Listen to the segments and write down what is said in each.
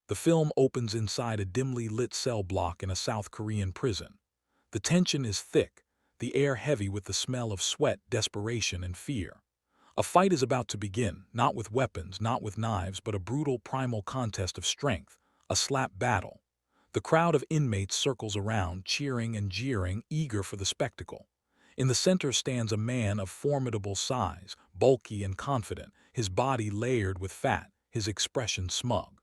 The film opens inside a dimly lit cell block in a South Korean prison. The tension is thick, the air heavy with the smell of sweat, desperation, and fear. A fight is about to begin, not with weapons, not with knives, but a brutal primal contest of strength, a slap battle. The crowd of inmates circles around, cheering and jeering, eager for the spectacle. In the center stands a man of formidable size, bulky and confident, his body layered with fat, his expression smug.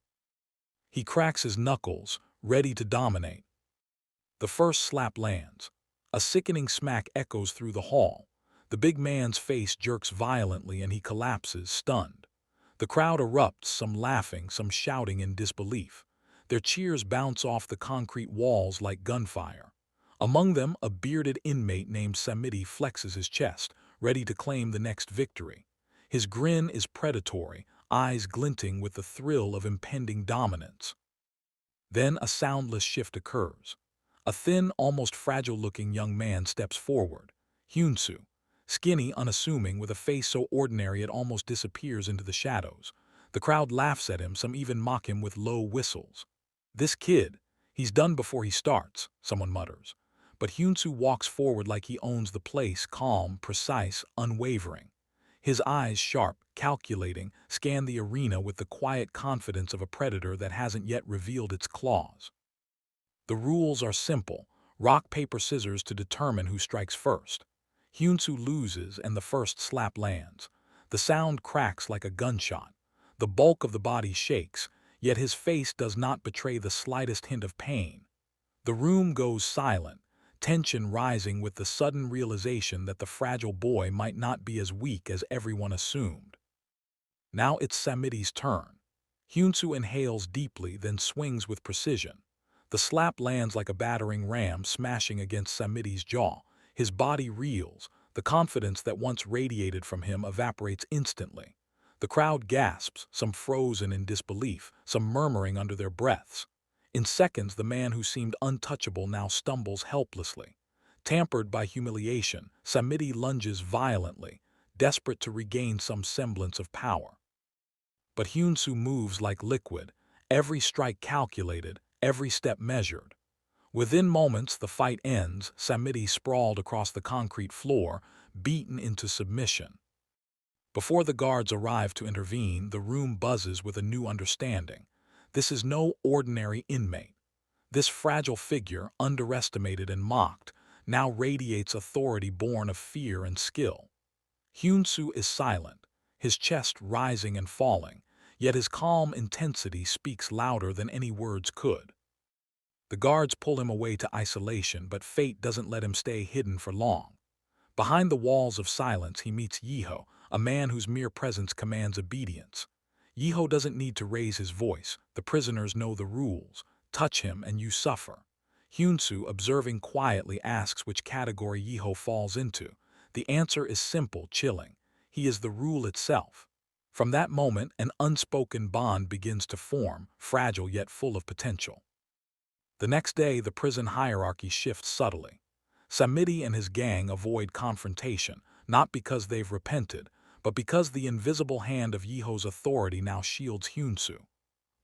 He cracks his knuckles, ready to dominate. The first slap lands. A sickening smack echoes through the hall. The big man's face jerks violently and he collapses, stunned. The crowd erupts, some laughing, some shouting in disbelief. Their cheers bounce off the concrete walls like gunfire. Among them, a bearded inmate named Samiti flexes his chest, ready to claim the next victory. His grin is predatory, eyes glinting with the thrill of impending dominance. Then a soundless shift occurs. A thin, almost fragile-looking young man steps forward. Hyunsu, skinny, unassuming, with a face so ordinary it almost disappears into the shadows. The crowd laughs at him, some even mock him with low whistles. "This kid, he's done before he starts," someone mutters. But Hyunsu walks forward like he owns the place, calm, precise, unwavering. His eyes, sharp, calculating, scan the arena with the quiet confidence of a predator that hasn't yet revealed its claws. The rules are simple: rock, paper, scissors to determine who strikes first. Hyunsu loses and the first slap lands. The sound cracks like a gunshot. The bulk of the body shakes, yet his face does not betray the slightest hint of pain. The room goes silent, tension rising with the sudden realization that the fragile boy might not be as weak as everyone assumed. Now it's Samiti's turn. Hyunsu inhales deeply, then swings with precision. The slap lands like a battering ram smashing against Samiti's jaw. His body reels. The confidence that once radiated from him evaporates instantly. The crowd gasps, some frozen in disbelief, some murmuring under their breaths. In seconds, the man who seemed untouchable now stumbles helplessly. Tampered by humiliation, Samiti lunges violently, desperate to regain some semblance of power. But Hyunsu moves like liquid, every strike calculated, every step measured. Within moments, the fight ends, Samiti sprawled across the concrete floor, beaten into submission. Before the guards arrive to intervene, the room buzzes with a new understanding. This is no ordinary inmate. This fragile figure, underestimated and mocked, now radiates authority born of fear and skill. Hyunsu is silent, his chest rising and falling, yet his calm intensity speaks louder than any words could. The guards pull him away to isolation, but fate doesn't let him stay hidden for long. Behind the walls of silence, he meets Yiho, a man whose mere presence commands obedience. Yiho doesn't need to raise his voice. The prisoners know the rules. Touch him and you suffer. Hyunsu, observing quietly, asks which category Yiho falls into. The answer is simple, chilling. He is the rule itself. From that moment, an unspoken bond begins to form, fragile yet full of potential. The next day, the prison hierarchy shifts subtly. Samiti and his gang avoid confrontation, not because they've repented, but because the invisible hand of Yiho's authority now shields Hyunsu.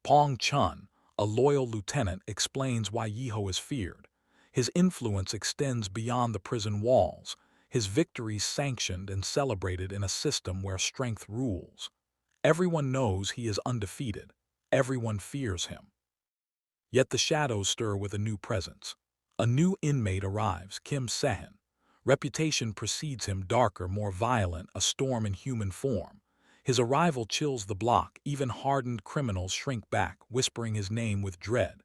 Pong Chun, a loyal lieutenant, explains why Yiho is feared. His influence extends beyond the prison walls, his victories sanctioned and celebrated in a system where strength rules. Everyone knows he is undefeated. Everyone fears him. Yet the shadows stir with a new presence. A new inmate arrives, Kim Sehen. Reputation precedes him, darker, more violent, a storm in human form. His arrival chills the block. Even hardened criminals shrink back, whispering his name with dread.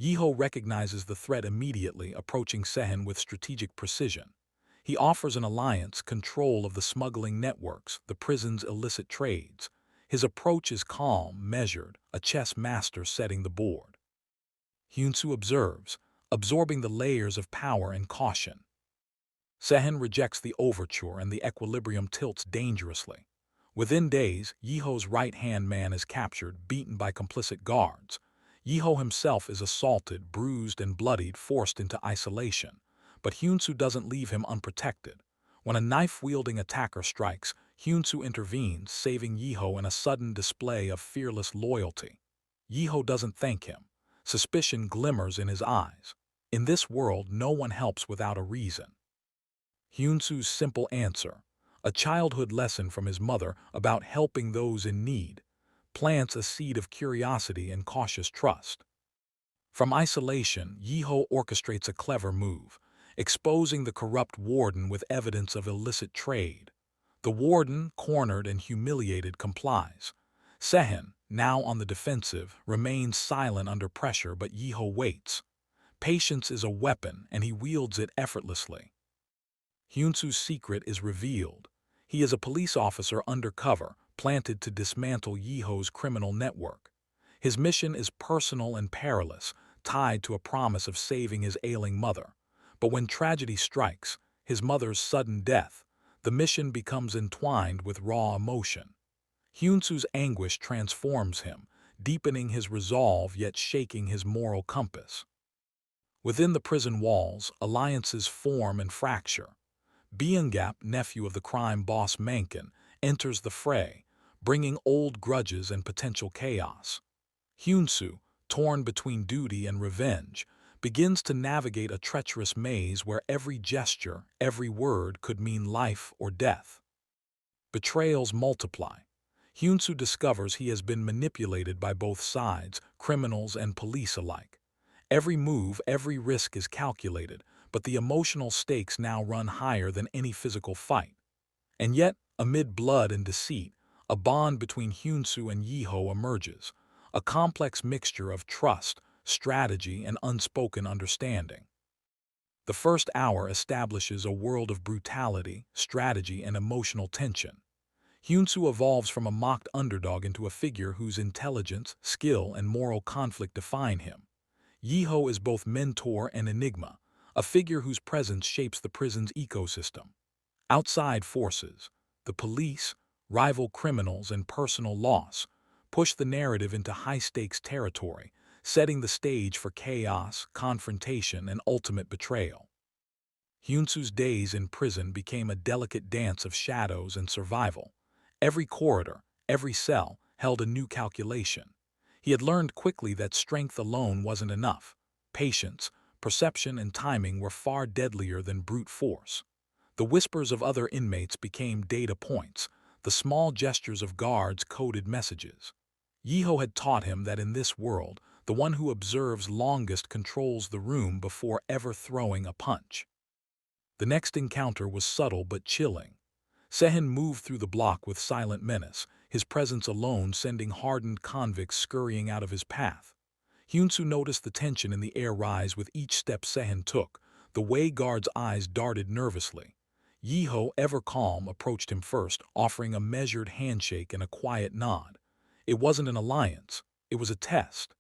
Yiho recognizes the threat immediately, approaching Sehen with strategic precision. He offers an alliance, control of the smuggling networks, the prison's illicit trades. His approach is calm, measured, a chess master setting the board. Hyunsu observes, absorbing the layers of power and caution. Sehen rejects the overture and the equilibrium tilts dangerously. Within days, Yiho's right-hand man is captured, beaten by complicit guards. Yiho himself is assaulted, bruised and bloodied, forced into isolation. But Hyunsu doesn't leave him unprotected. When a knife-wielding attacker strikes, Hyunsu intervenes, saving Yiho in a sudden display of fearless loyalty. Yiho doesn't thank him. Suspicion glimmers in his eyes. In this world, no one helps without a reason. Hyunsu's simple answer, a childhood lesson from his mother about helping those in need, plants a seed of curiosity and cautious trust. From isolation, Yiho orchestrates a clever move, exposing the corrupt warden with evidence of illicit trade. The warden, cornered and humiliated, complies. Sehen, now on the defensive, remains silent under pressure, but Yiho waits. Patience is a weapon, and he wields it effortlessly. Hyunsu's secret is revealed. He is a police officer undercover, planted to dismantle Yiho's criminal network. His mission is personal and perilous, tied to a promise of saving his ailing mother. But when tragedy strikes, his mother's sudden death, the mission becomes entwined with raw emotion. Hyunsu's anguish transforms him, deepening his resolve yet shaking his moral compass. Within the prison walls, alliances form and fracture. Byung-gap, nephew of the crime boss Mankin, enters the fray, bringing old grudges and potential chaos. Hyunsu, torn between duty and revenge, begins to navigate a treacherous maze where every gesture, every word could mean life or death. Betrayals multiply. Hyunsu discovers he has been manipulated by both sides, criminals and police alike. Every move, every risk is calculated, but the emotional stakes now run higher than any physical fight. And yet, amid blood and deceit, a bond between Hyunsu and Yiho emerges, a complex mixture of trust, strategy, and unspoken understanding. The first hour establishes a world of brutality, strategy, and emotional tension. Hyunsu evolves from a mocked underdog into a figure whose intelligence, skill, and moral conflict define him. Yiho is both mentor and enigma, a figure whose presence shapes the prison's ecosystem. Outside forces, the police, rival criminals, and personal loss, push the narrative into high-stakes territory, setting the stage for chaos, confrontation, and ultimate betrayal. Hyunsu's days in prison became a delicate dance of shadows and survival. Every corridor, every cell, held a new calculation. He had learned quickly that strength alone wasn't enough. Patience, perception, and timing were far deadlier than brute force. The whispers of other inmates became data points, the small gestures of guards coded messages. Yiho had taught him that in this world, the one who observes longest controls the room before ever throwing a punch. The next encounter was subtle but chilling. Sehen moved through the block with silent menace, his presence alone sending hardened convicts scurrying out of his path. Hyunsu noticed the tension in the air rise with each step Sehen took, the way guards' eyes darted nervously. Yiho, ever calm, approached him first, offering a measured handshake and a quiet nod. It wasn't an alliance, it was a test.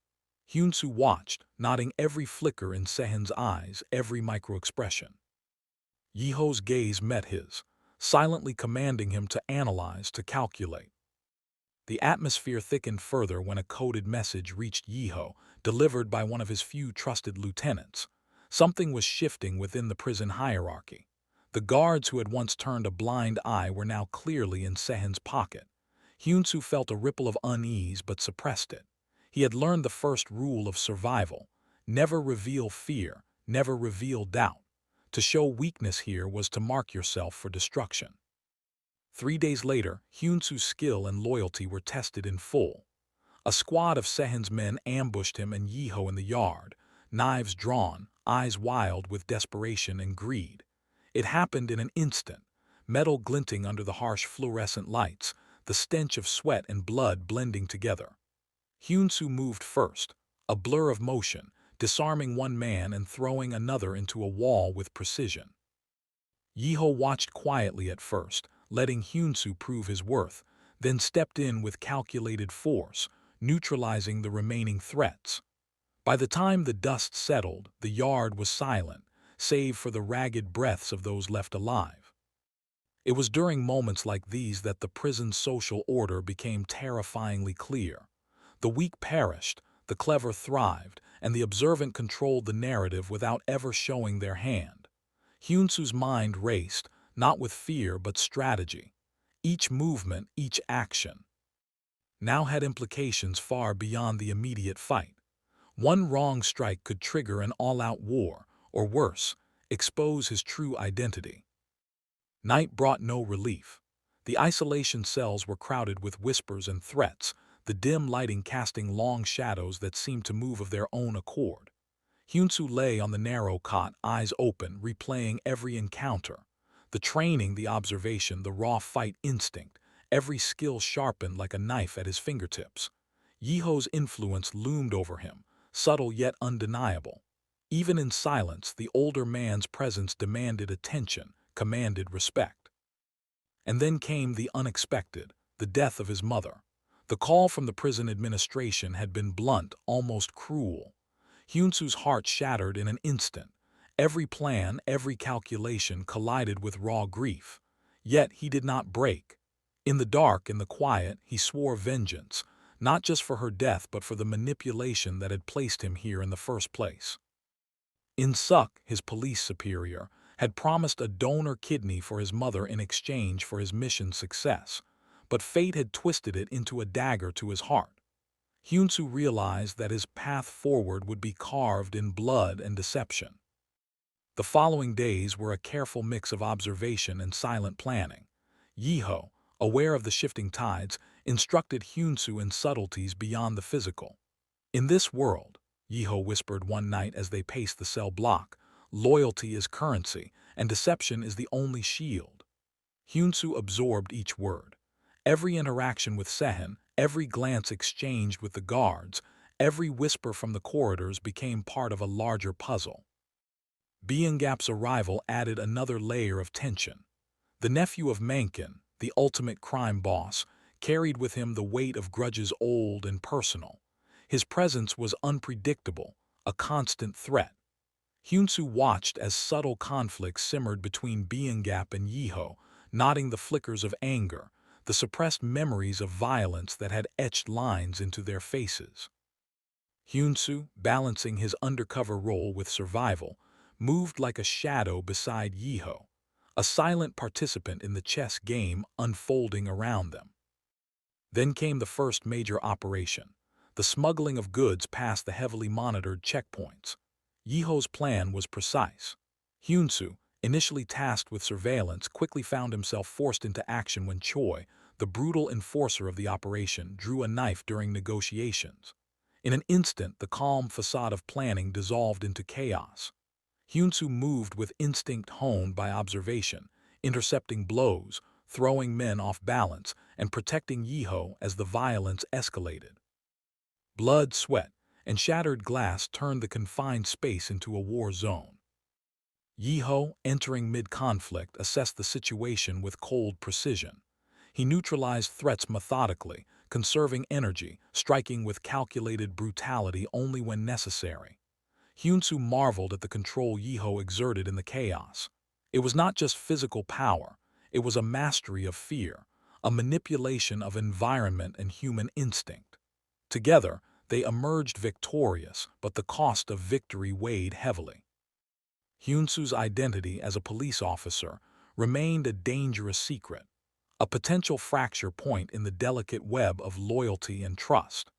Hyunsu watched, nodding every flicker in Sehen's eyes, every micro-expression. Yiho's gaze met his, silently commanding him to analyze, to calculate. The atmosphere thickened further when a coded message reached Yiho, delivered by one of his few trusted lieutenants. Something was shifting within the prison hierarchy. The guards who had once turned a blind eye were now clearly in Sehen's pocket. Hyunsu felt a ripple of unease but suppressed it. He had learned the first rule of survival: never reveal fear, never reveal doubt. To show weakness here was to mark yourself for destruction. 3 days later, Hyunsu's skill and loyalty were tested in full. A squad of Sehen's men ambushed him and Yiho in the yard, knives drawn, eyes wild with desperation and greed. It happened in an instant, metal glinting under the harsh fluorescent lights, the stench of sweat and blood blending together. Hyunsu moved first, a blur of motion, disarming one man and throwing another into a wall with precision. Yiho watched quietly at first, letting Hyunsu prove his worth, then stepped in with calculated force, neutralizing the remaining threats. By the time the dust settled, the yard was silent, save for the ragged breaths of those left alive. It was during moments like these that the prison's social order became terrifyingly clear. The weak perished, the clever thrived, and the observant controlled the narrative without ever showing their hand. Hyunsu's mind raced, not with fear but strategy. Each movement, each action. now had implications far beyond the immediate fight. One wrong strike could trigger an all-out war, or worse, expose his true identity. Night brought no relief. The isolation cells were crowded with whispers and threats, the dim lighting casting long shadows that seemed to move of their own accord. Hyunsu lay on the narrow cot, eyes open, replaying every encounter. The training, the observation, the raw fight instinct, every skill sharpened like a knife at his fingertips. Yiho's influence loomed over him, subtle yet undeniable. Even in silence, the older man's presence demanded attention, commanded respect. And then came the unexpected, the death of his mother. The call from the prison administration had been blunt, almost cruel. Hyunsu's heart shattered in an instant. Every plan, every calculation collided with raw grief. Yet he did not break. In the dark, in the quiet, he swore vengeance, not just for her death but for the manipulation that had placed him here in the first place. In-suk, his police superior, had promised a donor kidney for his mother in exchange for his mission's success, but fate had twisted it into a dagger to his heart. Hyunsu realized that his path forward would be carved in blood and deception. The following days were a careful mix of observation and silent planning. Yiho, aware of the shifting tides, instructed Hyunsu in subtleties beyond the physical. "In this world," Yiho whispered one night as they paced the cell block, "loyalty is currency, and deception is the only shield." Hyunsu absorbed each word. Every interaction with Sehen, every glance exchanged with the guards, every whisper from the corridors became part of a larger puzzle. Byung-gap's arrival added another layer of tension. The nephew of Mencken, the ultimate crime boss, carried with him the weight of grudges old and personal. His presence was unpredictable, a constant threat. Hyunsu watched as subtle conflicts simmered between Byung-gap and Yiho, nodding the flickers of anger, the suppressed memories of violence that had etched lines into their faces. Hyunsu, balancing his undercover role with survival, moved like a shadow beside Yiho, a silent participant in the chess game unfolding around them. Then came the first major operation, the smuggling of goods past the heavily monitored checkpoints. Yiho's plan was precise. Hyunsu, initially tasked with surveillance, quickly found himself forced into action when Choi, the brutal enforcer of the operation, drew a knife during negotiations. In an instant, the calm facade of planning dissolved into chaos. Hyunsu moved with instinct honed by observation, intercepting blows, throwing men off balance, and protecting Yiho as the violence escalated. Blood, sweat, and shattered glass turned the confined space into a war zone. Yiho, entering mid-conflict, assessed the situation with cold precision. He neutralized threats methodically, conserving energy, striking with calculated brutality only when necessary. Hyunsu marveled at the control Yiho exerted in the chaos. It was not just physical power, it was a mastery of fear, a manipulation of environment and human instinct. Together, they emerged victorious, but the cost of victory weighed heavily. Hyunsu's identity as a police officer remained a dangerous secret, a potential fracture point in the delicate web of loyalty and trust.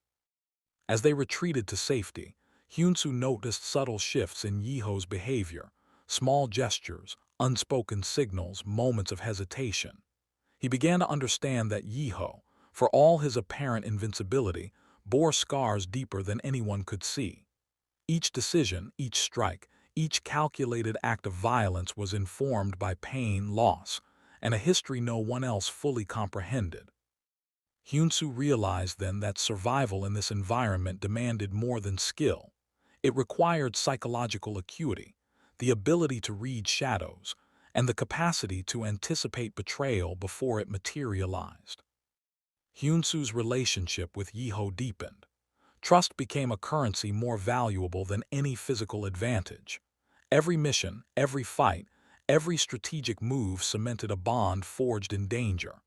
As they retreated to safety, Hyunsu noticed subtle shifts in Yiho's behavior, small gestures, unspoken signals, moments of hesitation. He began to understand that Yiho, for all his apparent invincibility, bore scars deeper than anyone could see. Each decision, each strike, each calculated act of violence was informed by pain, loss, and a history no one else fully comprehended. Hyunsu realized then that survival in this environment demanded more than skill. It required psychological acuity, the ability to read shadows, and the capacity to anticipate betrayal before it materialized. Hyunsu's relationship with Yiho deepened. Trust became a currency more valuable than any physical advantage. Every mission, every fight, every strategic move cemented a bond forged in danger.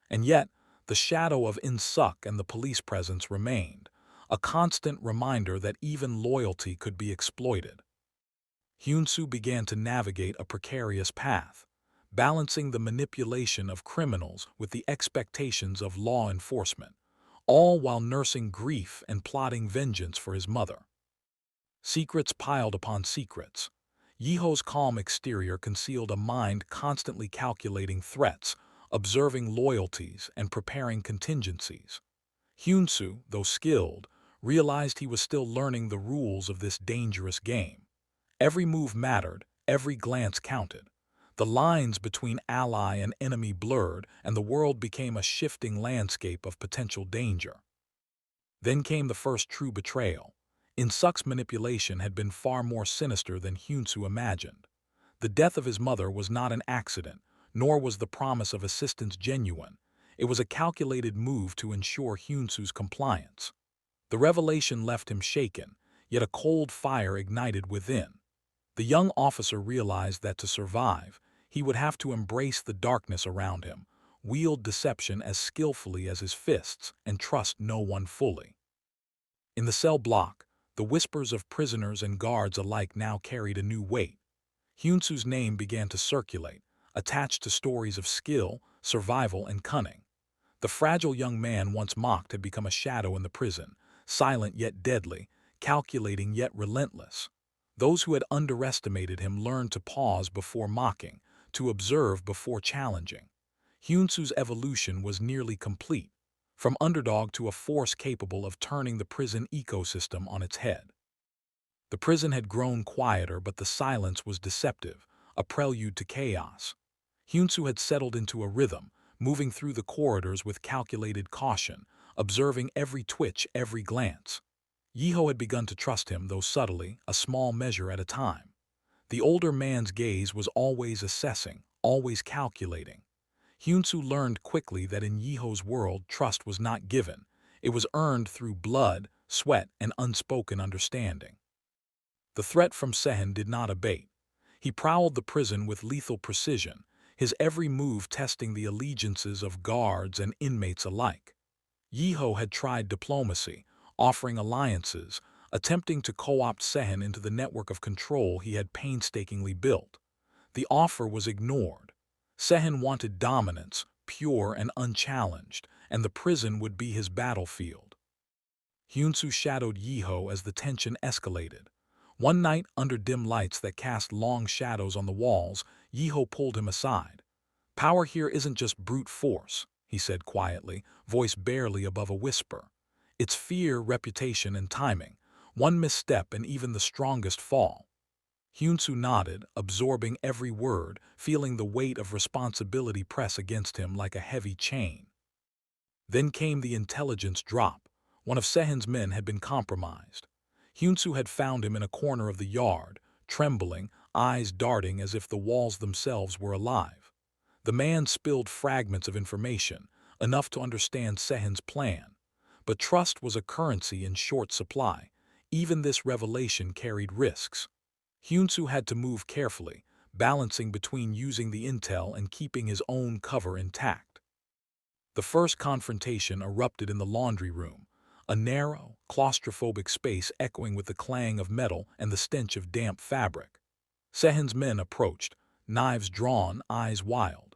And yet, the shadow of In-suk and the police presence remained, a constant reminder that even loyalty could be exploited. Hyunsu began to navigate a precarious path, balancing the manipulation of criminals with the expectations of law enforcement, all while nursing grief and plotting vengeance for his mother. Secrets piled upon secrets. Yiho's calm exterior concealed a mind constantly calculating threats, observing loyalties, and preparing contingencies. Hyunsu, though skilled, realized he was still learning the rules of this dangerous game. Every move mattered, every glance counted. The lines between ally and enemy blurred, and the world became a shifting landscape of potential danger. Then came the first true betrayal. In-Suk's manipulation had been far more sinister than Hyunsu imagined. The death of his mother was not an accident, nor was the promise of assistance genuine. It was a calculated move to ensure Hyunsu's compliance. The revelation left him shaken, yet a cold fire ignited within. The young officer realized that to survive, he would have to embrace the darkness around him, wield deception as skillfully as his fists, and trust no one fully. In the cell block, the whispers of prisoners and guards alike now carried a new weight. Hyunsu's name began to circulate, attached to stories of skill, survival, and cunning. The fragile young man once mocked had become a shadow in the prison, silent yet deadly, calculating yet relentless. Those who had underestimated him learned to pause before mocking, to observe before challenging. Hyunsu's evolution was nearly complete, from underdog to a force capable of turning the prison ecosystem on its head. The prison had grown quieter, but the silence was deceptive, a prelude to chaos. Hyunsu had settled into a rhythm, moving through the corridors with calculated caution, observing every twitch, every glance. Yiho had begun to trust him, though subtly, a small measure at a time. The older man's gaze was always assessing, always calculating. Hyunsu learned quickly that in Yiho's world trust was not given. It was earned through blood, sweat, and unspoken understanding. The threat from Sehen did not abate. He prowled the prison with lethal precision, his every move testing the allegiances of guards and inmates alike. Yiho had tried diplomacy, offering alliances, attempting to co-opt Sehen into the network of control he had painstakingly built. The offer was ignored. Sehen wanted dominance, pure and unchallenged, and the prison would be his battlefield. Hyunsu shadowed Yiho as the tension escalated. One night, under dim lights that cast long shadows on the walls, Yiho pulled him aside. "Power here isn't just brute force," he said quietly, voice barely above a whisper. "It's fear, reputation, and timing. One misstep and even the strongest fall." Hyunsu nodded, absorbing every word, feeling the weight of responsibility press against him like a heavy chain. Then came the intelligence drop. One of Sehen's men had been compromised. Hyunsu had found him in a corner of the yard, trembling, eyes darting as if the walls themselves were alive. The man spilled fragments of information, enough to understand Sehen's plan. But trust was a currency in short supply. Even this revelation carried risks. Hyunsu had to move carefully, balancing between using the intel and keeping his own cover intact. The first confrontation erupted in the laundry room, a narrow, claustrophobic space echoing with the clang of metal and the stench of damp fabric. Sehen's men approached, knives drawn, eyes wild.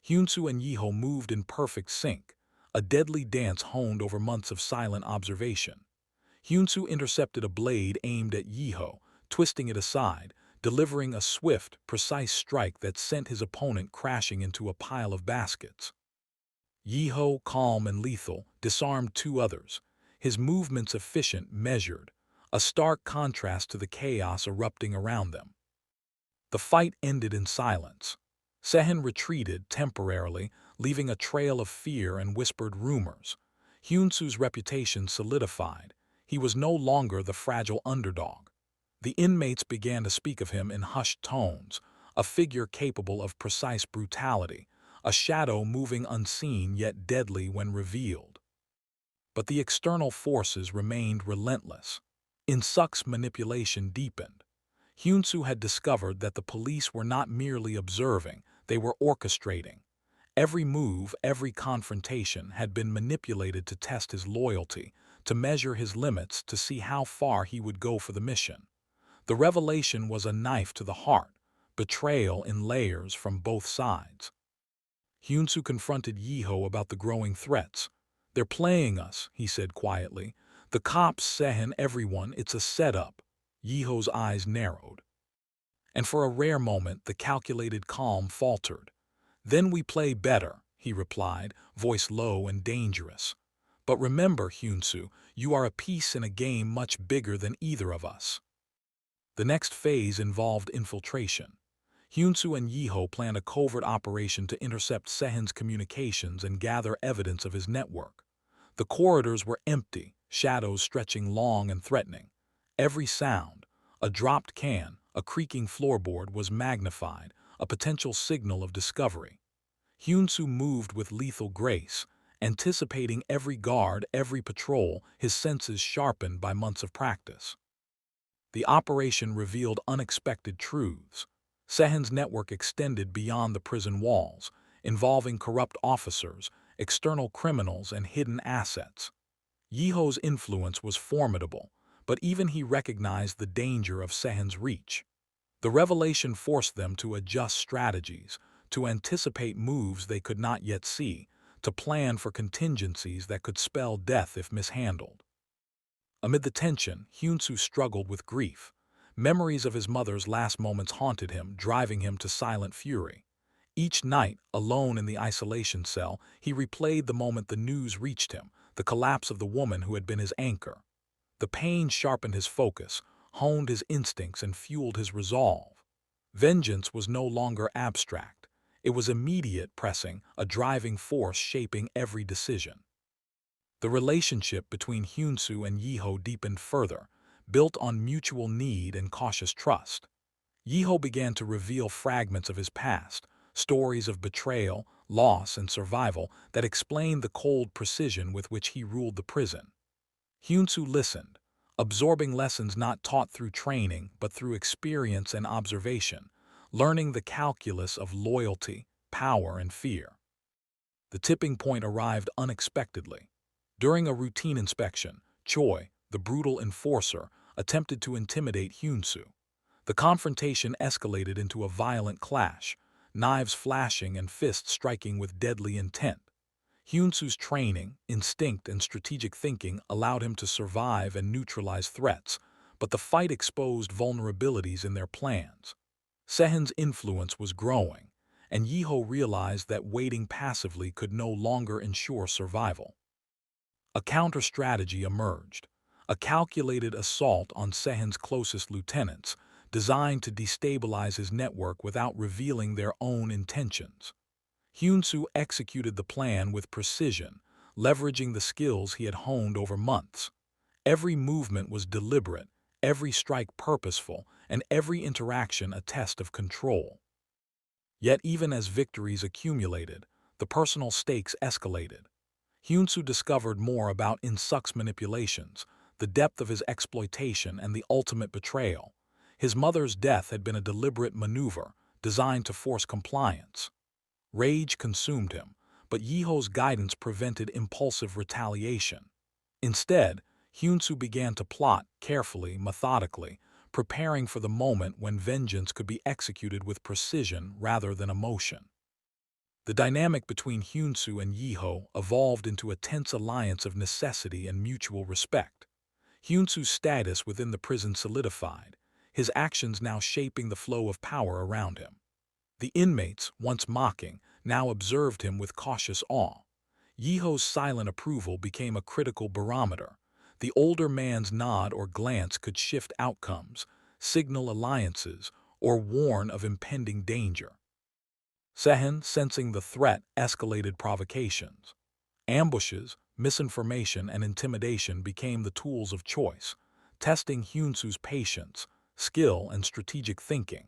Hyunsu and Yiho moved in perfect sync, a deadly dance honed over months of silent observation. Hyunsu intercepted a blade aimed at Yiho, twisting it aside, delivering a swift, precise strike that sent his opponent crashing into a pile of baskets. Yiho, calm and lethal, disarmed two others, his movements efficient, measured, a stark contrast to the chaos erupting around them. The fight ended in silence. Sehen retreated temporarily, leaving a trail of fear and whispered rumors. Hyunsu's reputation solidified. He was no longer the fragile underdog. The inmates began to speak of him in hushed tones, a figure capable of precise brutality, a shadow moving unseen yet deadly when revealed. But the external forces remained relentless. In-Suk's manipulation deepened. Hyunsu had discovered that the police were not merely observing, they were orchestrating. Every move, every confrontation had been manipulated to test his loyalty, to measure his limits, to see how far he would go for the mission. The revelation was a knife to the heart, betrayal in layers from both sides. Hyunsu confronted Yiho about the growing threats. "They're playing us," he said quietly. "The cops, Sehen, everyone, it's a setup." Yiho's eyes narrowed. And for a rare moment, the calculated calm faltered. "Then we play better," he replied, voice low and dangerous. "But remember, Hyunsu, you are a piece in a game much bigger than either of us." The next phase involved infiltration. Hyunsu and Yiho planned a covert operation to intercept Sehen's communications and gather evidence of his network. The corridors were empty, shadows stretching long and threatening. Every sound, a dropped can, a creaking floorboard, was magnified, a potential signal of discovery. Hyunsu moved with lethal grace, anticipating every guard, every patrol, his senses sharpened by months of practice. The operation revealed unexpected truths. Sehen's network extended beyond the prison walls, involving corrupt officers, external criminals, and hidden assets. Yiho's influence was formidable, but even he recognized the danger of Sehen's reach. The revelation forced them to adjust strategies, to anticipate moves they could not yet see, to plan for contingencies that could spell death if mishandled. Amid the tension, Hyunsu struggled with grief. Memories of his mother's last moments haunted him, driving him to silent fury. Each night, alone in the isolation cell, he replayed the moment the news reached him, the collapse of the woman who had been his anchor. The pain sharpened his focus, honed his instincts, and fueled his resolve. Vengeance was no longer abstract. It was immediate, pressing, a driving force shaping every decision. The relationship between Hyunsu and Yiho deepened further, built on mutual need and cautious trust. Yiho began to reveal fragments of his past, stories of betrayal, loss, and survival that explained the cold precision with which he ruled the prison. Hyunsu listened, absorbing lessons not taught through training but through experience and observation, learning the calculus of loyalty, power, and fear. The tipping point arrived unexpectedly. During a routine inspection, Choi, the brutal enforcer, attempted to intimidate Hyunsu. The confrontation escalated into a violent clash, knives flashing and fists striking with deadly intent. Hyunsu's training, instinct, and strategic thinking allowed him to survive and neutralize threats, but the fight exposed vulnerabilities in their plans. Sehen's influence was growing, and Yiho realized that waiting passively could no longer ensure survival. A counter-strategy emerged, a calculated assault on Sehen's closest lieutenants, designed to destabilize his network without revealing their own intentions. Hyunsu executed the plan with precision, leveraging the skills he had honed over months. Every movement was deliberate, every strike purposeful, and every interaction a test of control. Yet even as victories accumulated, the personal stakes escalated. Hyunsu discovered more about In-suk's manipulations, the depth of his exploitation, and the ultimate betrayal. His mother's death had been a deliberate maneuver, designed to force compliance. Rage consumed him, but Yiho's guidance prevented impulsive retaliation. Instead, Hyunsu began to plot carefully, methodically, preparing for the moment when vengeance could be executed with precision rather than emotion. The dynamic between Hyunsu and Yiho evolved into a tense alliance of necessity and mutual respect. Hyunsu's status within the prison solidified, his actions now shaping the flow of power around him. The inmates, once mocking, now observed him with cautious awe. Yiho's silent approval became a critical barometer. The older man's nod or glance could shift outcomes, signal alliances, or warn of impending danger. Sehen, sensing the threat, escalated provocations. Ambushes, misinformation, and intimidation became the tools of choice, testing Hyunsu's patience, skill, and strategic thinking.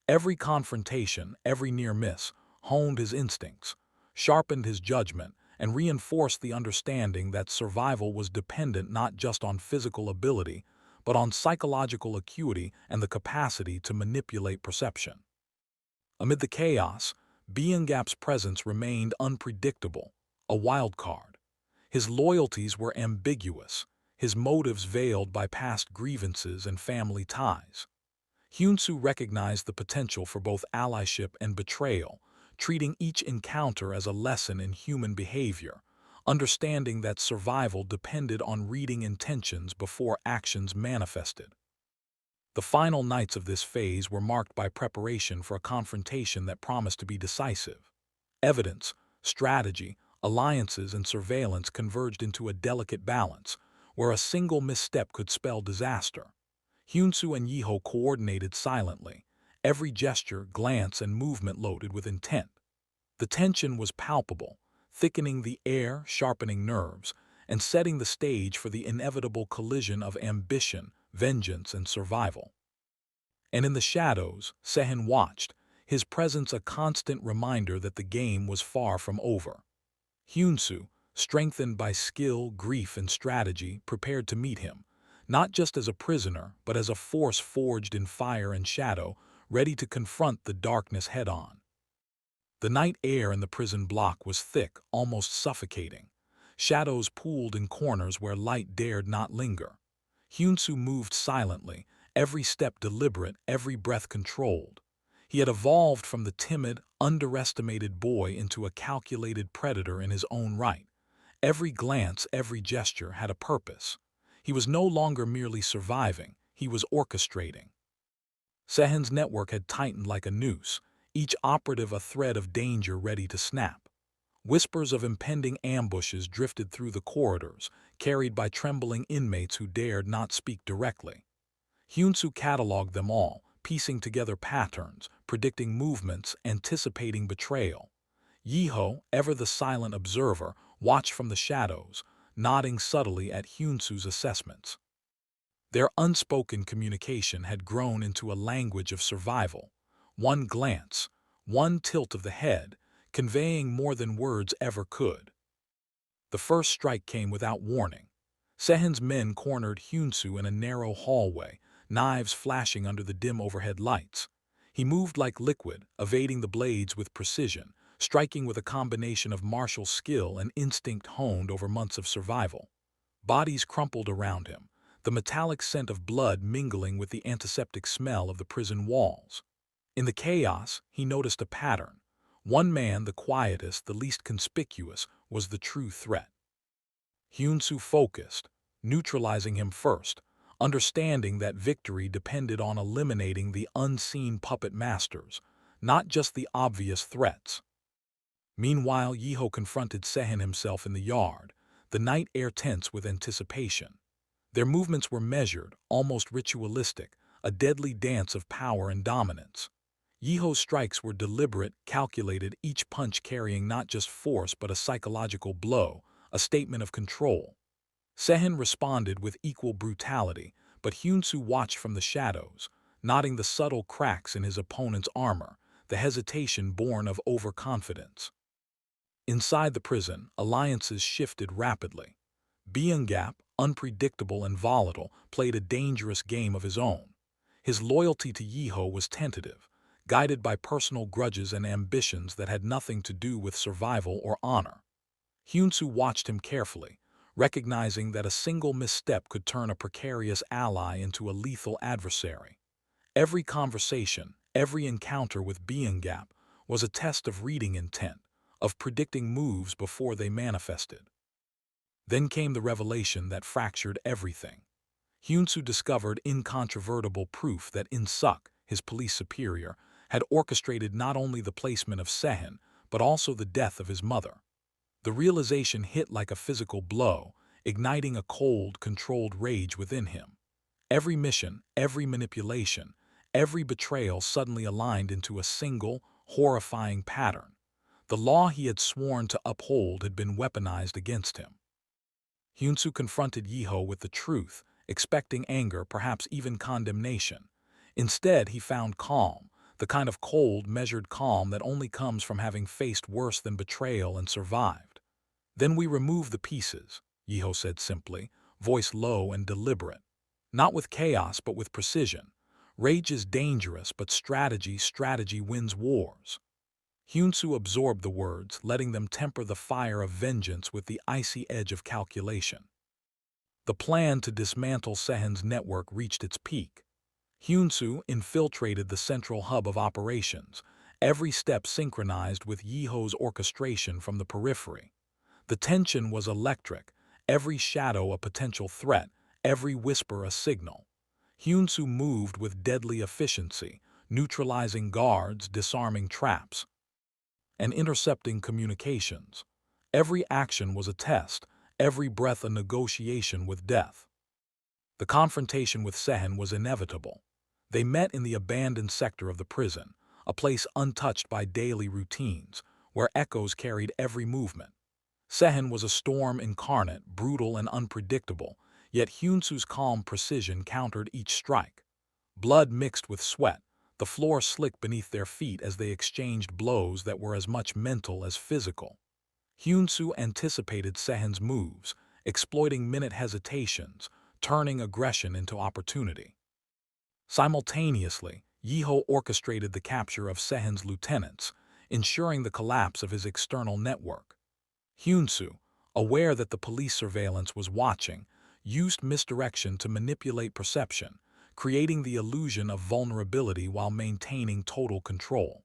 Every confrontation, every near miss, honed his instincts, sharpened his judgment, and reinforced the understanding that survival was dependent not just on physical ability, but on psychological acuity and the capacity to manipulate perception. Amid the chaos, Byung-gap's presence remained unpredictable, a wild card. His loyalties were ambiguous, his motives veiled by past grievances and family ties. Hyunsu recognized the potential for both allyship and betrayal, treating each encounter as a lesson in human behavior, understanding that survival depended on reading intentions before actions manifested. The final nights of this phase were marked by preparation for a confrontation that promised to be decisive. Evidence, strategy, alliances, and surveillance converged into a delicate balance, where a single misstep could spell disaster. Hyunsu and Yiho coordinated silently, every gesture, glance, and movement loaded with intent. The tension was palpable, thickening the air, sharpening nerves, and setting the stage for the inevitable collision of ambition, vengeance, and survival. And in the shadows, Sehen watched, his presence a constant reminder that the game was far from over. Hyunsu, strengthened by skill, grief, and strategy, prepared to meet him, not just as a prisoner, but as a force forged in fire and shadow, ready to confront the darkness head-on. The night air in the prison block was thick, almost suffocating. Shadows pooled in corners where light dared not linger. Hyunsu moved silently, every step deliberate, every breath controlled. He had evolved from the timid, underestimated boy into a calculated predator in his own right. Every glance, every gesture had a purpose. He was no longer merely surviving, he was orchestrating. Sehen's network had tightened like a noose, each operative a thread of danger ready to snap. Whispers of impending ambushes drifted through the corridors, carried by trembling inmates who dared not speak directly. Hyunsu cataloged them all, piecing together patterns, predicting movements, anticipating betrayal. Yiho, ever the silent observer, watched from the shadows, nodding subtly at Hyunsu's assessments. Their unspoken communication had grown into a language of survival. One glance, one tilt of the head, conveying more than words ever could. The first strike came without warning. Sehen's men cornered Hyunsu in a narrow hallway, knives flashing under the dim overhead lights. He moved like liquid, evading the blades with precision, striking with a combination of martial skill and instinct honed over months of survival. Bodies crumpled around him, the metallic scent of blood mingling with the antiseptic smell of the prison walls. In the chaos, he noticed a pattern. One man, the quietest, the least conspicuous, was the true threat. Hyunsu focused, neutralizing him first, understanding that victory depended on eliminating the unseen puppet masters, not just the obvious threats. Meanwhile, Yiho confronted Sehen himself in the yard, the night air tense with anticipation. Their movements were measured, almost ritualistic, a deadly dance of power and dominance. Yiho's strikes were deliberate, calculated, each punch carrying not just force but a psychological blow, a statement of control. Sehen responded with equal brutality, but Hyunsu watched from the shadows, noting the subtle cracks in his opponent's armor, the hesitation born of overconfidence. Inside the prison, alliances shifted rapidly. Byung-gap, unpredictable and volatile, played a dangerous game of his own. His loyalty to Yiho was tentative, guided by personal grudges and ambitions that had nothing to do with survival or honor. Hyunsu watched him carefully, recognizing that a single misstep could turn a precarious ally into a lethal adversary. Every conversation, every encounter with Byung-gap was a test of reading intent, of predicting moves before they manifested. Then came the revelation that fractured everything. Hyunsu discovered incontrovertible proof that In-suk, his police superior, had orchestrated not only the placement of Sehen, but also the death of his mother. The realization hit like a physical blow, igniting a cold, controlled rage within him. Every mission, every manipulation, every betrayal suddenly aligned into a single, horrifying pattern. The law he had sworn to uphold had been weaponized against him. Hyunsu confronted Yiho with the truth, expecting anger, perhaps even condemnation. Instead, he found calm, the kind of cold, measured calm that only comes from having faced worse than betrayal and survived. "Then we remove the pieces," Yiho said simply, voice low and deliberate. "Not with chaos, but with precision. Rage is dangerous, but strategy wins wars." Hyunsu absorbed the words, letting them temper the fire of vengeance with the icy edge of calculation. The plan to dismantle Sehen's network reached its peak. Hyunsu infiltrated the central hub of operations, every step synchronized with Yiho's orchestration from the periphery. The tension was electric, every shadow a potential threat, every whisper a signal. Hyunsu moved with deadly efficiency, neutralizing guards, disarming traps, and intercepting communications. Every action was a test, every breath a negotiation with death. The confrontation with Sehen was inevitable. They met in the abandoned sector of the prison, a place untouched by daily routines, where echoes carried every movement. Sehen was a storm incarnate, brutal and unpredictable, yet Hyunsu's calm precision countered each strike. Blood mixed with sweat, the floor slick beneath their feet as they exchanged blows that were as much mental as physical. Hyunsu anticipated Sehen's moves, exploiting minute hesitations, turning aggression into opportunity. Simultaneously, Yiho orchestrated the capture of Sehen's lieutenants, ensuring the collapse of his external network. Hyunsu, aware that the police surveillance was watching, used misdirection to manipulate perception, creating the illusion of vulnerability while maintaining total control.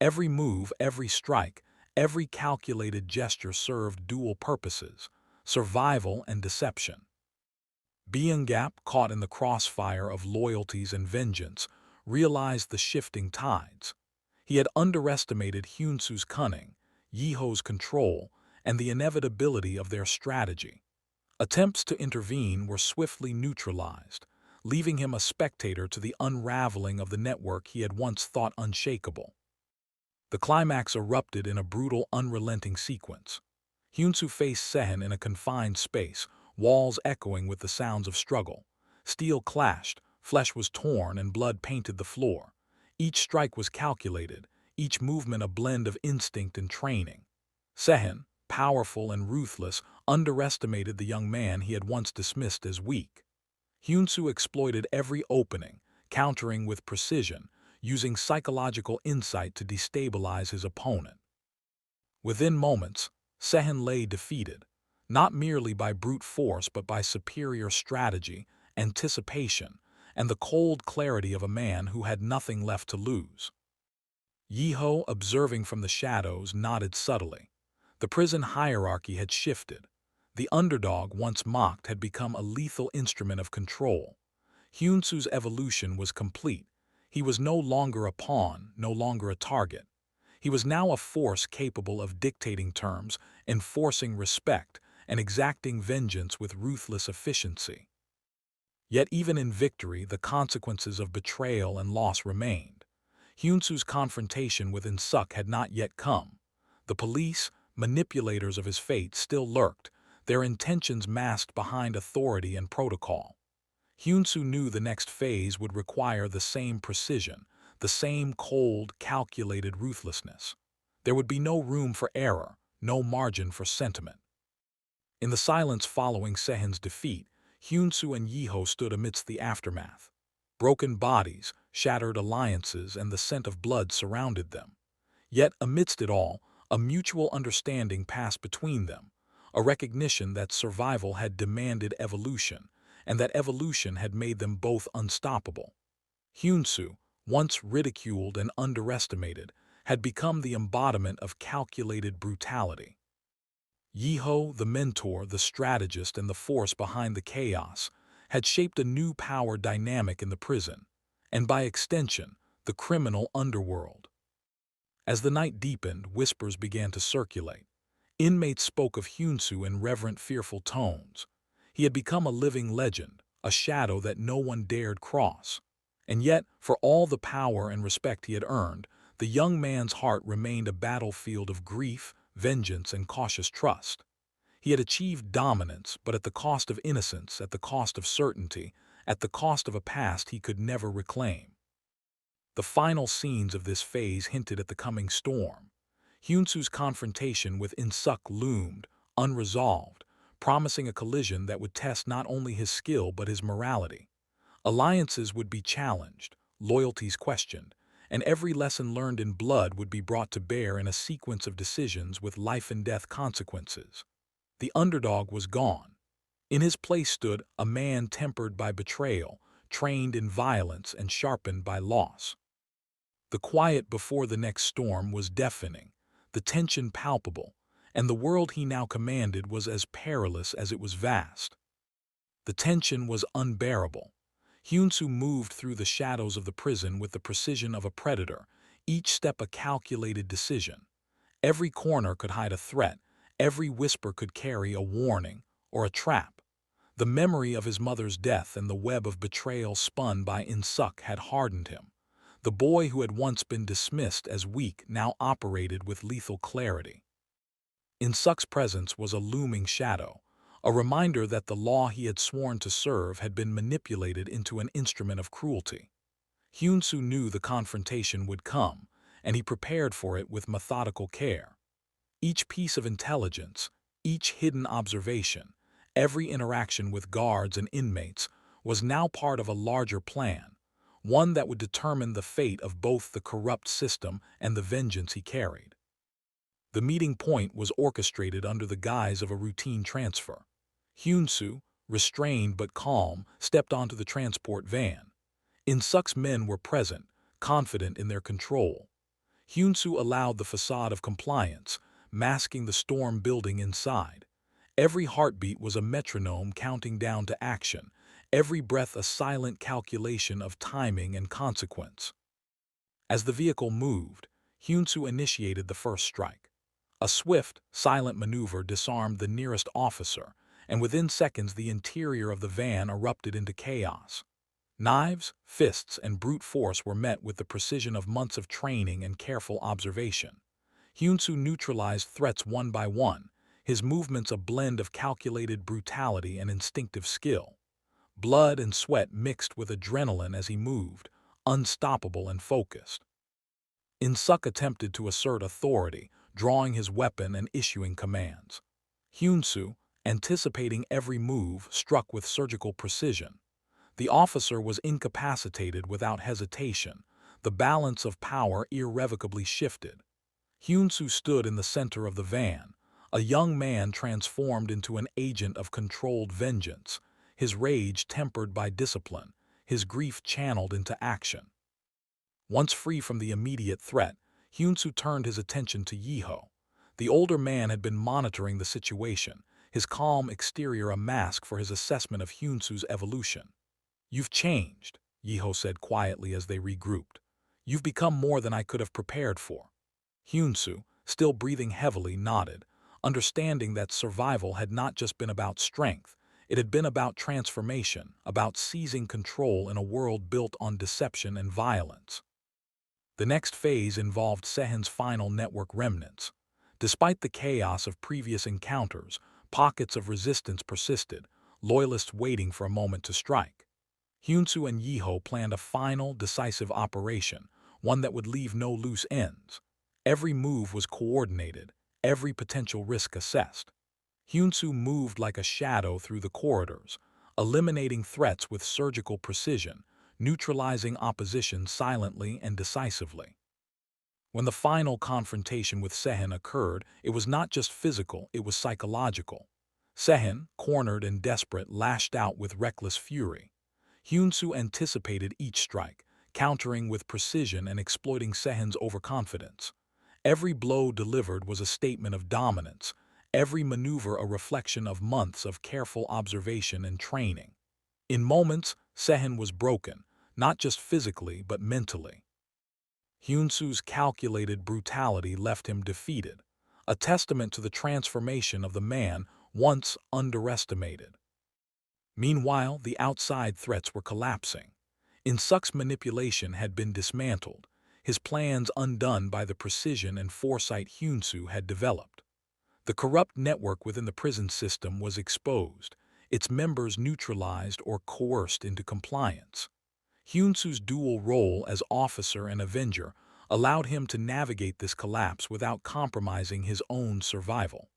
Every move, every strike, every calculated gesture served dual purposes: survival and deception. Byung-gap, caught in the crossfire of loyalties and vengeance, realized the shifting tides. He had underestimated Hyunsu's cunning, Yiho's control, and the inevitability of their strategy. Attempts to intervene were swiftly neutralized, leaving him a spectator to the unraveling of the network he had once thought unshakable. The climax erupted in a brutal, unrelenting sequence. Hyunsu faced Sehen in a confined space, walls echoing with the sounds of struggle. Steel clashed, flesh was torn, and blood painted the floor. Each strike was calculated, each movement a blend of instinct and training. Sehen, powerful and ruthless, underestimated the young man he had once dismissed as weak. Hyunsu exploited every opening, countering with precision, using psychological insight to destabilize his opponent. Within moments, Sehen lay defeated, not merely by brute force but by superior strategy, anticipation, and the cold clarity of a man who had nothing left to lose. Yiho, observing from the shadows, nodded subtly. The prison hierarchy had shifted. The underdog, once mocked, had become a lethal instrument of control. Hyunsu's evolution was complete. He was no longer a pawn, no longer a target. He was now a force capable of dictating terms, enforcing respect, and exacting vengeance with ruthless efficiency. Yet even in victory, the consequences of betrayal and loss remained. Hyunsu's confrontation with Insuk had not yet come. The police, manipulators of his fate, still lurked, their intentions masked behind authority and protocol. Hyunsu knew the next phase would require the same precision, the same cold, calculated ruthlessness. There would be no room for error, no margin for sentiment. In the silence following Sehen's defeat, Hyunsu and Yiho stood amidst the aftermath. Broken bodies, shattered alliances, and the scent of blood surrounded them. Yet, amidst it all, a mutual understanding passed between them, a recognition that survival had demanded evolution, and that evolution had made them both unstoppable. Hyunsu, once ridiculed and underestimated, had become the embodiment of calculated brutality. Yiho, the mentor, the strategist, and the force behind the chaos, had shaped a new power dynamic in the prison, and by extension, the criminal underworld. As the night deepened, whispers began to circulate. Inmates spoke of Hyunsu in reverent, fearful tones. He had become a living legend, a shadow that no one dared cross. And yet, for all the power and respect he had earned, the young man's heart remained a battlefield of grief, vengeance, and cautious trust. He had achieved dominance, but at the cost of innocence, at the cost of certainty, at the cost of a past he could never reclaim. The final scenes of this phase hinted at the coming storm. Hyunsu's confrontation with Insuk loomed, unresolved, promising a collision that would test not only his skill but his morality. Alliances would be challenged, loyalties questioned, and every lesson learned in blood would be brought to bear in a sequence of decisions with life-and-death consequences. The underdog was gone. In his place stood a man tempered by betrayal, trained in violence, and sharpened by loss. The quiet before the next storm was deafening, the tension palpable, and the world he now commanded was as perilous as it was vast. The tension was unbearable. Hyunsu moved through the shadows of the prison with the precision of a predator, each step a calculated decision. Every corner could hide a threat, every whisper could carry a warning or a trap. The memory of his mother's death and the web of betrayal spun by Insuk had hardened him. The boy who had once been dismissed as weak now operated with lethal clarity. Insuk's presence was a looming shadow, a reminder that the law he had sworn to serve had been manipulated into an instrument of cruelty. Hyunsu knew the confrontation would come, and he prepared for it with methodical care. Each piece of intelligence, each hidden observation, every interaction with guards and inmates was now part of a larger plan, one that would determine the fate of both the corrupt system and the vengeance he carried. The meeting point was orchestrated under the guise of a routine transfer. Hyunsu, restrained but calm, stepped onto the transport van. Insuk's men were present, confident in their control. Hyunsu allowed the facade of compliance, masking the storm building inside. Every heartbeat was a metronome counting down to action, every breath a silent calculation of timing and consequence. As the vehicle moved, Hyunsu initiated the first strike. A swift, silent maneuver disarmed the nearest officer, and within seconds the interior of the van erupted into chaos. Knives, fists, and brute force were met with the precision of months of training and careful observation. Hyunsu neutralized threats one by one, his movements a blend of calculated brutality and instinctive skill. Blood and sweat mixed with adrenaline as he moved, unstoppable and focused. Insuk attempted to assert authority, drawing his weapon and issuing commands. Hyunsu, anticipating every move, struck with surgical precision. The officer was incapacitated without hesitation, the balance of power irrevocably shifted. Hyunsu stood in the center of the van, a young man transformed into an agent of controlled vengeance, his rage tempered by discipline, his grief channeled into action. Once free from the immediate threat, Hyunsu turned his attention to Yiho. The older man had been monitoring the situation, his calm exterior a mask for his assessment of Hyunsu's evolution. "You've changed," Yiho said quietly as they regrouped. "You've become more than I could have prepared for." Hyunsu, still breathing heavily, nodded, understanding that survival had not just been about strength, it had been about transformation, about seizing control in a world built on deception and violence. The next phase involved Sehin's final network remnants. Despite the chaos of previous encounters, pockets of resistance persisted, loyalists waiting for a moment to strike. Hyunsu and Yiho planned a final, decisive operation, one that would leave no loose ends. Every move was coordinated, every potential risk assessed. Hyunsu moved like a shadow through the corridors, eliminating threats with surgical precision, neutralizing opposition silently and decisively. When the final confrontation with Sehin occurred, it was not just physical, it was psychological. Sehin, cornered and desperate, lashed out with reckless fury. Hyunsu anticipated each strike, countering with precision and exploiting Sehin's overconfidence. Every blow delivered was a statement of dominance, every maneuver a reflection of months of careful observation and training. In moments, Sehin was broken, not just physically but mentally. Hyunsu's calculated brutality left him defeated, a testament to the transformation of the man once underestimated. Meanwhile, the outside threats were collapsing. Insuk's manipulation had been dismantled, his plans undone by the precision and foresight Hyunsu had developed. The corrupt network within the prison system was exposed, its members neutralized or coerced into compliance. Hyunsu's dual role as officer and avenger allowed him to navigate this collapse without compromising his own survival.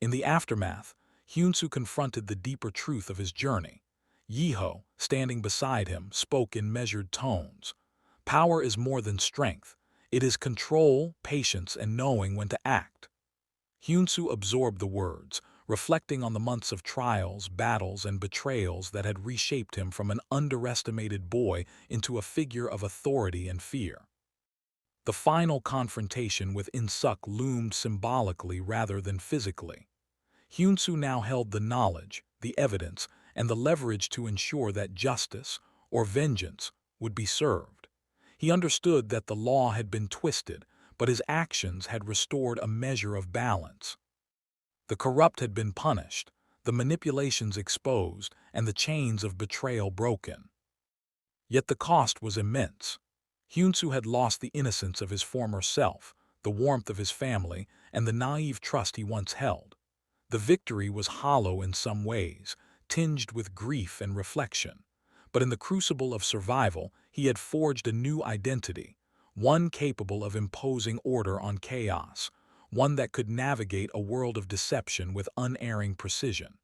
In the aftermath, Hyunsu confronted the deeper truth of his journey. Yiho, standing beside him, spoke in measured tones. "Power is more than strength. It is control, patience, and knowing when to act." Hyunsu absorbed the words, reflecting on the months of trials, battles, and betrayals that had reshaped him from an underestimated boy into a figure of authority and fear. The final confrontation with Insuk loomed symbolically rather than physically. Hyunsu now held the knowledge, the evidence, and the leverage to ensure that justice, or vengeance, would be served. He understood that the law had been twisted, but his actions had restored a measure of balance. The corrupt had been punished, the manipulations exposed, and the chains of betrayal broken. Yet the cost was immense. Hyunsu had lost the innocence of his former self, the warmth of his family, and the naive trust he once held. The victory was hollow in some ways, tinged with grief and reflection. But in the crucible of survival, he had forged a new identity, one capable of imposing order on chaos, one that could navigate a world of deception with unerring precision.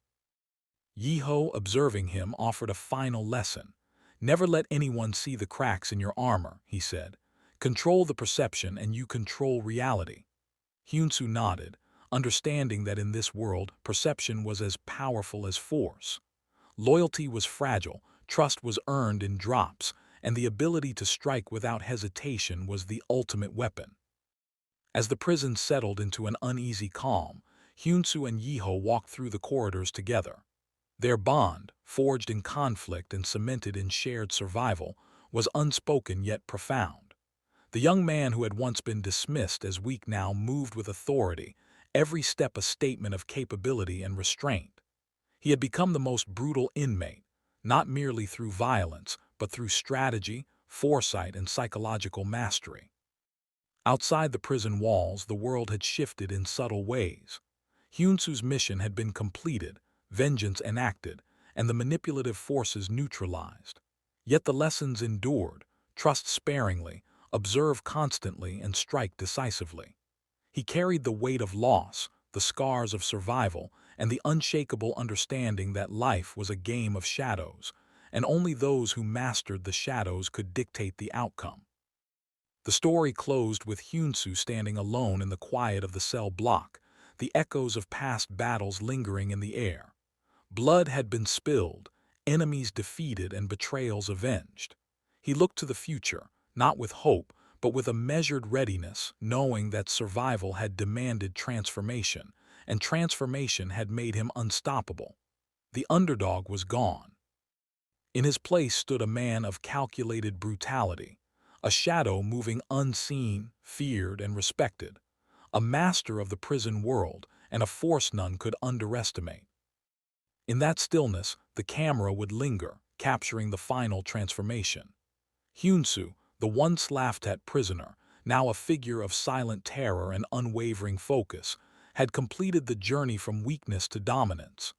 Yiho, observing him, offered a final lesson. "Never let anyone see the cracks in your armor," he said. "Control the perception and you control reality." Hyunsu nodded, understanding that in this world, perception was as powerful as force. Loyalty was fragile, trust was earned in drops, and the ability to strike without hesitation was the ultimate weapon. As the prison settled into an uneasy calm, Hyunsu and Yiho walked through the corridors together. Their bond, forged in conflict and cemented in shared survival, was unspoken yet profound. The young man who had once been dismissed as weak now moved with authority, every step a statement of capability and restraint. He had become the most brutal inmate, not merely through violence, but through strategy, foresight, and psychological mastery. Outside the prison walls, the world had shifted in subtle ways. Hyunsu's mission had been completed, vengeance enacted, and the manipulative forces neutralized. Yet the lessons endured: trust sparingly, observe constantly, and strike decisively. He carried the weight of loss, the scars of survival, and the unshakable understanding that life was a game of shadows, and only those who mastered the shadows could dictate the outcome. The story closed with Hyunsu standing alone in the quiet of the cell block, the echoes of past battles lingering in the air. Blood had been spilled, enemies defeated, and betrayals avenged. He looked to the future, not with hope, but with a measured readiness, knowing that survival had demanded transformation, and transformation had made him unstoppable. The underdog was gone. In his place stood a man of calculated brutality, a shadow moving unseen, feared, and respected, a master of the prison world, and a force none could underestimate. In that stillness, the camera would linger, capturing the final transformation. Hyunsu, the once laughed-at prisoner, now a figure of silent terror and unwavering focus, had completed the journey from weakness to dominance.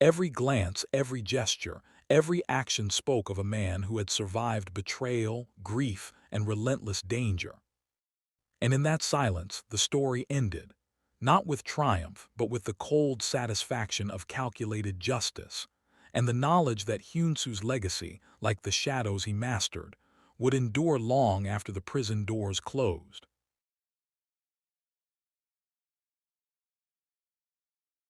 Every glance, every gesture, every action spoke of a man who had survived betrayal, grief, and relentless danger. And in that silence, the story ended, not with triumph, but with the cold satisfaction of calculated justice, and the knowledge that Hyunsu's legacy, like the shadows he mastered, would endure long after the prison doors closed.